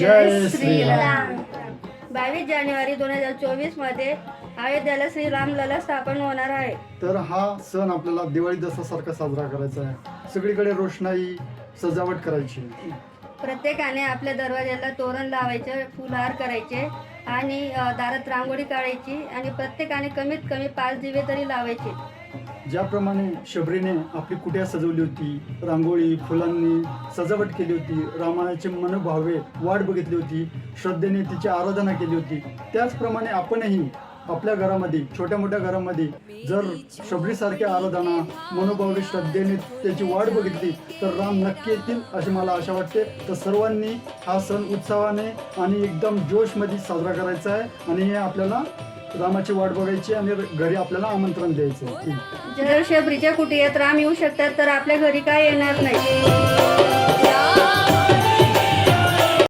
जय श्रीराम. 22 जानेवारी 2024 मध्ये अयोध्येला श्रीराम लला स्थापन होणार आहे. तर हा सण आपल्याला दिवाळी दसऱ्यासारखा साजरा करायचा आहे. सगळीकडे रोषणाई सजावट करायची. प्रत्येकाने आपल्या दरवाजाला तोरण लावायचे, फुलहार करायचे आणि दारात रांगोळी काढायची आणि प्रत्येकाने कमीत कमी 5 दिवे तरी लावायचे. ज्याप्रमाणे शबरीने आपली कुटिया सजवली होती, रांगोळी फुलांनी सजावट केली होती, रामायणाचे मनोभावे वाट बघितली होती, श्रद्धेने तिची आराधना केली होती, त्याचप्रमाणे आपणही आपल्या घरामध्ये छोट्या मोठ्या घरामध्ये जर शबरीसारखी आराधना मनोभावे श्रद्धेने त्याची वाट बघितली तर राम नक्की येतील अशी मला आशा वाटते. तर सर्वांनी हा सण उत्साहाने आणि एकदम जोशमध्ये साजरा करायचा आहे आणि हे आपल्याला रामाची वाट बघायची आणि घरी आपल्याला आमंत्रण द्यायचं आहे. जर शबरीच्या कुटियात राम येऊ शकतात तर आपल्या घरी काय येणार नाही.